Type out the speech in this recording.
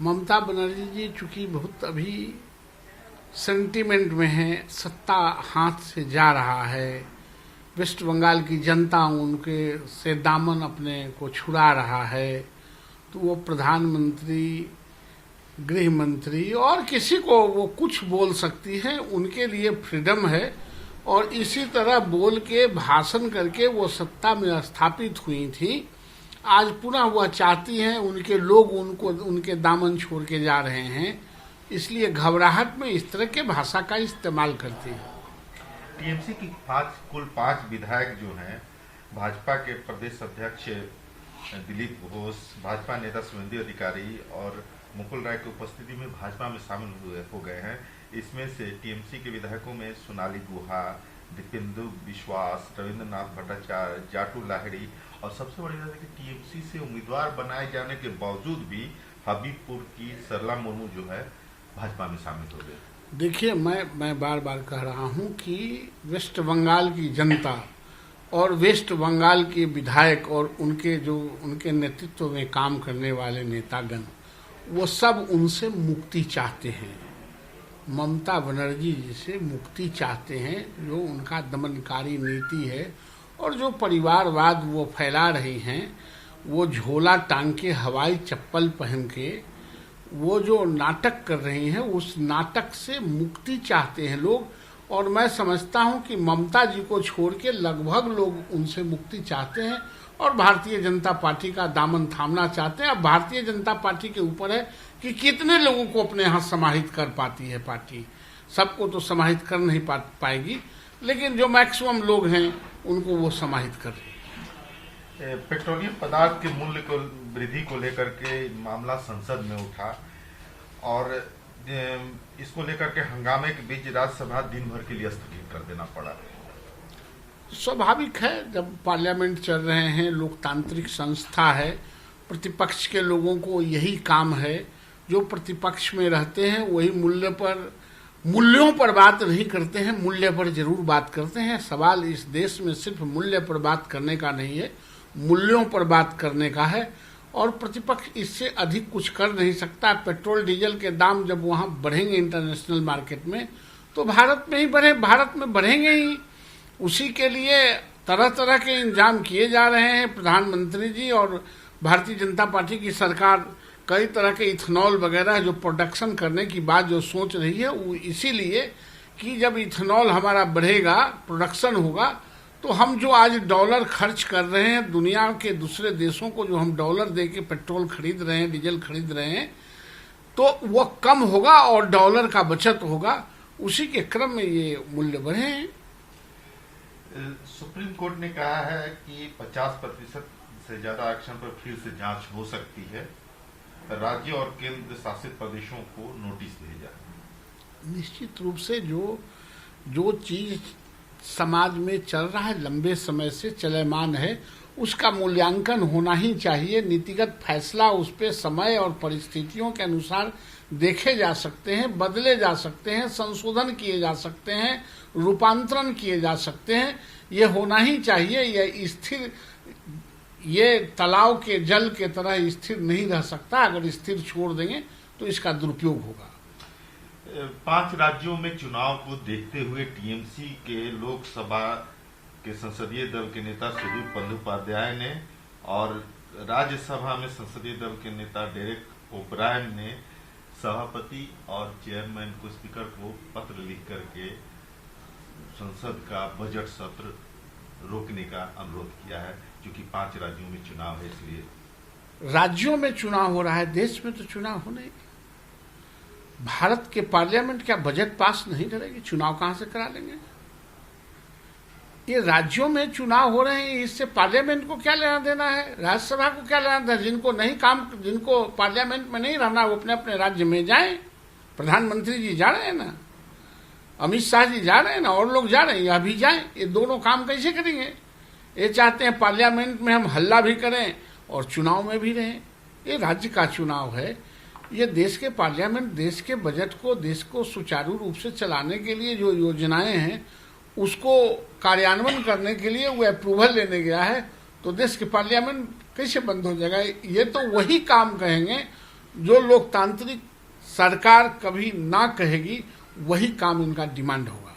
ममता बनर्जी जी चूंकि बहुत अभी सेंटिमेंट में है, सत्ता हाथ से जा रहा है, वेस्ट बंगाल की जनता उनके से दामन अपने को छुड़ा रहा है, तो वो प्रधानमंत्री, गृह मंत्री और किसी को वो कुछ बोल सकती है, उनके लिए फ्रीडम है। और इसी तरह बोल के भाषण करके वो सत्ता में स्थापित हुई थी। आज पुनः वह चाहती हैं, उनके लोग उनको उनके दामन छोड़ के जा रहे हैं, इसलिए घबराहट में इस तरह के भाषा का इस्तेमाल करती है। टीएमसी की कुल पांच विधायक जो हैं, भाजपा के प्रदेश अध्यक्ष दिलीप घोष, भाजपा नेता शुभेंदु अधिकारी और मुकुल राय की उपस्थिति में भाजपा में शामिल हो गए हैं। इसमें से टीएमसी के विधायकों में सोनाली गुहा, दीपेंदु विश्वास, रविंद्रनाथ भट्टाचार्य, जाटू लाहिड़ी और सबसे बड़ी बात है कि टीएमसी से उम्मीदवार बनाए जाने के बावजूद भी हबीबपुर की सरला मुर्मू जो है भाजपा में शामिल हो गए। देखिए, मैं बार बार कह रहा हूं कि वेस्ट बंगाल की जनता और वेस्ट बंगाल के विधायक और उनके नेतृत्व में काम करने वाले नेतागण, वो सब उनसे मुक्ति चाहते हैं। ममता बनर्जी जी से मुक्ति चाहते हैं। जो उनका दमनकारी नीति है और जो परिवारवाद वो फैला रही हैं, वो झोला टांग के हवाई चप्पल पहन के वो जो नाटक कर रही हैं, उस नाटक से मुक्ति चाहते हैं लोग। और मैं समझता हूं कि ममता जी को छोड़ के लगभग लोग उनसे मुक्ति चाहते हैं और भारतीय जनता पार्टी का दामन थामना चाहते हैं। अब भारतीय जनता पार्टी के ऊपर है कि कितने लोगों को अपने यहाँ समाहित कर पाती है पार्टी। सबको तो समाहित कर नहीं पाएगी, लेकिन जो मैक्सिमम लोग हैं उनको वो समाहित कर रही है। पेट्रोलियम पदार्थ के मूल्य को वृद्धि को लेकर के मामला संसद में उठा और इसको लेकर के हंगामे के बीच राज्यसभा दिन भर के लिए स्थगित कर देना पड़ा। स्वाभाविक है, जब पार्लियामेंट चल रहे हैं, लोकतांत्रिक संस्था है, प्रतिपक्ष के लोगों को यही काम है। जो प्रतिपक्ष में रहते हैं वही मूल्यों पर बात नहीं करते हैं, मूल्य पर जरूर बात करते हैं। सवाल इस देश में सिर्फ मूल्य पर बात करने का नहीं है, मूल्यों पर बात करने का है। और प्रतिपक्ष इससे अधिक कुछ कर नहीं सकता। पेट्रोल डीजल के दाम जब वहां बढ़ेंगे इंटरनेशनल मार्केट में, तो भारत में बढ़ेंगे ही। उसी के लिए तरह तरह के इंतजाम किए जा रहे हैं। प्रधानमंत्री जी और भारतीय जनता पार्टी की सरकार कई तरह के इथेनॉल वगैरह जो प्रोडक्शन करने की बात जो सोच रही है, वो इसीलिए कि जब इथेनॉल हमारा बढ़ेगा, प्रोडक्शन होगा, तो हम जो आज डॉलर खर्च कर रहे हैं, दुनिया के दूसरे देशों को जो हम डॉलर दे के पेट्रोल खरीद रहे हैं, डीजल खरीद रहे हैं, तो वो कम होगा और डॉलर का बचत होगा। उसी के क्रम में ये मूल्य बढ़े हैं। सुप्रीम कोर्ट ने कहा है कि 50% से ज्यादा आरक्षण पर फिर से जांच हो सकती है। राज्य और केंद्र शासित प्रदेशों को नोटिस भेजा। निश्चित रूप से जो चीज समाज में चल रहा है, लंबे समय से चलमान है, उसका मूल्यांकन होना ही चाहिए। नीतिगत फैसला उस पर समय और परिस्थितियों के अनुसार देखे जा सकते हैं, बदले जा सकते हैं, संशोधन किए जा सकते हैं, रूपांतरण किए जा सकते हैं। ये होना ही चाहिए। ये तालाब के जल के तरह स्थिर नहीं रह सकता। अगर स्थिर छोड़ देंगे तो इसका दुरुपयोग होगा। 5 राज्यों में चुनाव को देखते हुए टीएमसी के लोकसभा के संसदीय दल के नेता सुदीप बंदोपाध्याय ने और राज्यसभा में संसदीय दल के नेता डेरेक ओब्रायन ने सभापति और चेयरमैन को, स्पीकर को पत्र लिख करके संसद का बजट सत्र रोकने का अनुरोध किया है, क्योंकि 5 राज्यों में चुनाव है। इसलिए राज्यों में चुनाव हो रहा है, देश में तो चुनाव हो नहीं। भारत के पार्लियामेंट क्या बजट पास नहीं करेगी? चुनाव कहां से करा लेंगे? ये राज्यों में चुनाव हो रहे हैं, इससे पार्लियामेंट को क्या लेना देना है? राज्यसभा को क्या लेना देना? जिनको पार्लियामेंट में नहीं रहना, वो अपने अपने राज्य में जाएं। प्रधानमंत्री जी जा रहे हैं ना, अमित शाह जी जा रहे हैं ना, और लोग जा रहे हैं, यह भी जाएं। ये दोनों काम कैसे करेंगे? ये चाहते हैं पार्लियामेंट में हम हल्ला भी करें और चुनाव में भी रहें। ये राज्य का चुनाव है। ये देश के पार्लियामेंट देश के बजट को, देश को सुचारू रूप से चलाने के लिए जो योजनाएं हैं, उसको कार्यान्वयन करने के लिए वो अप्रूवल लेने गया है, तो देश के पार्लियामेंट कैसे बंद हो जाएगा? ये तो वही काम कहेंगे जो लोकतांत्रिक सरकार कभी ना कहेगी वही काम इनका डिमांड होगा।